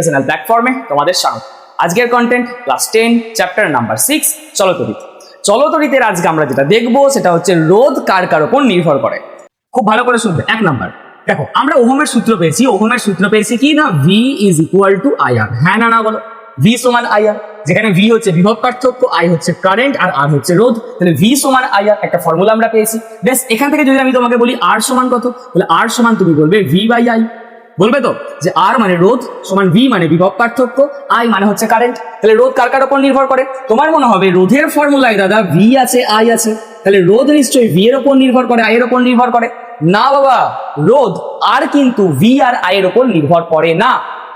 Educational প্ল্যাটফর্মে তোমাদের স্বাগত। আজকের কন্টেন্ট ক্লাস 10 চ্যাপ্টার নাম্বার 6 চলতরিৎ। চলতরিতের আজকে আমরা যেটা দেখবো সেটা হচ্ছে রোধ কার কার উপর নির্ভর করে। খুব ভালো করে শুনবে। এক নাম্বার দেখো, আমরা ওহমের সূত্র পেয়েছি। ওহমের সূত্র পেয়েছি কি না, V is equal to IR। হ্যাঁ না না বলো। V সমান IR, যেখানে V হচ্ছে বিভব পার্থক্য, I হচ্ছে কারেন্ট আর R হচ্ছে রোধ। তাহলে V সমান IR একটা ফর্মুলা আমরা পেয়েছি। বেশ, এখান থেকে যদি আমি তোমাকে বলি R সমান কত, তাহলে R সমান তুমি বলবে V বাই I। বলবে তো যে R মানে রোধ সমান V মানে বিভব পার্থক্য, I মানে হচ্ছে কারেন্ট। তাহলে রোধ কার কার উপর নির্ভর করে? তোমার মনে হবে রোধের ফর্মুলায় দাদা V আছে I আছে, তাহলে রোধ নিশ্চয়ই V এর উপর নির্ভর করে, I এর উপর নির্ভর করে না বাবা। রোধ আর কিন্তু V আর I এর উপর নির্ভর করে না।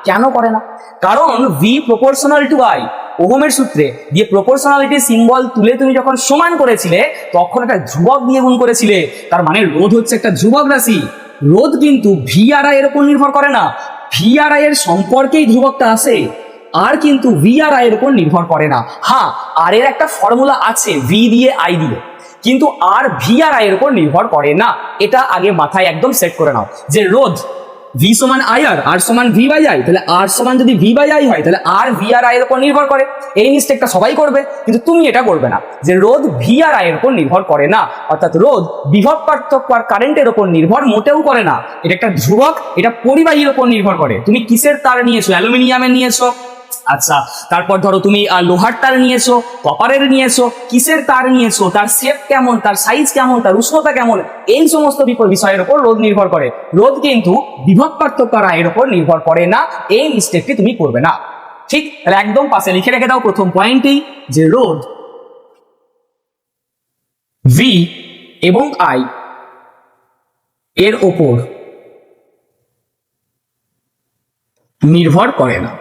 কেন করে না? কারণ V প্রপোর্শনাল টু I। ওহমের সূত্রে দিয়ে প্রপোর্শনালিটি সিম্বল তুলে তুমি যখন সমান করেছিলে তখন একটা ধ্রুবক দিয়ে গুণ করেছিলে, তার মানে রোধ হচ্ছে একটা ধ্রুবক রাশি। রোধ কিন্তু ভি আর আই এর উপর নির্ভর করে না, ভি আর আই এর সম্পর্কেই ধ্রুবকটা আসে। আর কিন্তু ভি আর আই এর উপর নির্ভর করে না। হ্যাঁ, আর এর একটা ফর্মুলা আছে ভি দিয়ে আই দিয়ে, কিন্তু আর ভি আর আই এর উপর নির্ভর করে না। এটা আগে মাথায় একদম সেট করে নাও যে রোধ ভি সমান আই আর সমান ভি বাই আই, তাহলে আর সমান যদি ভি বাই আই হয় তাহলে আর ভি আর আই এর উপর নির্ভর করে। এই মিস্টেকটা সবাই করবে, কিন্তু তুমি এটা করবে না যে রোধ ভি আর আই এর উপর নির্ভর করে না। অর্থাৎ রোধ বিভব পার্থক্য আর কারেন্টের উপর নির্ভর মোটেও করে না। এটা একটা ধ্রুবক, এটা পরিবাহীর উপর নির্ভর করে। তুমি কিসের তার নিয়েছো? অ্যালুমিনিয়ামের নিয়েছো, আচ্ছা। তারপর ধরো তুমি লোহার তার নিয়েছো, কপারের নিয়েছো, কিসের তার নিয়েছো, তার শেপ কেমন, তার সাইজ কেমন, তার উষ্ণতা কেমন, এই সমস্ত বিষয়ের উপর রোধ নির্ভর করে। রোধ কিন্তু বিভব পার্থক্য আর আয়ের উপর নির্ভর করে না। এই মিস্টেকটি তুমি করবে না, ঠিক? তাহলে একদম পাশে লিখে রেখে দাও প্রথম পয়েন্টেই যে রোধ V এবং I এর ওপর নির্ভর করে না।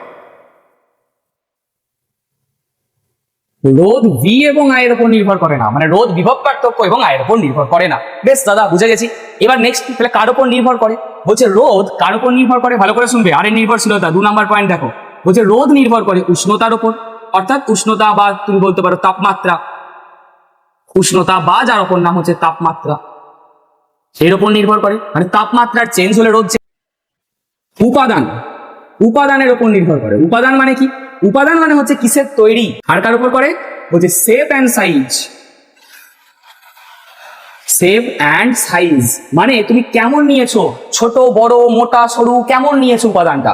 রোধ V এবং I এর উপর নির্ভর করে না, মানে রোধ বিভব পার্থক্য এবং I এর উপর নির্ভর করে না। বেশ দাদা, বুঝে গেছি। এবার নেক্সট, তাহলে কার উপর নির্ভর করে? বলছে রোধ কার উপর নির্ভর করে, ভালো করে শুনবে। আর এর নির্ভরশীলতা 2 নাম্বার পয়েন্ট দেখো। বলছে রোধ নির্ভর করে উষ্ণতার উপর, অর্থাৎ উষ্ণতা বা তুমি বলতে পারো তাপমাত্রা। উষ্ণতা বা যার অপর নাম হচ্ছে তাপমাত্রা, এর উপর নির্ভর করে। মানে তাপমাত্রার চেঞ্জ হলে রোধ। উপাদান, উপাদানের উপর নির্ভর করে। উপাদান মানে কি? উপাদান মানে হচ্ছে কিসের তৈরি, আর কার উপর করে? বলছে shape and size. Shape and size মানে তুমি কেমন নিয়েছো, ছোট বড় মোটা সরু, কেমন নিয়েছো উপাদানটা।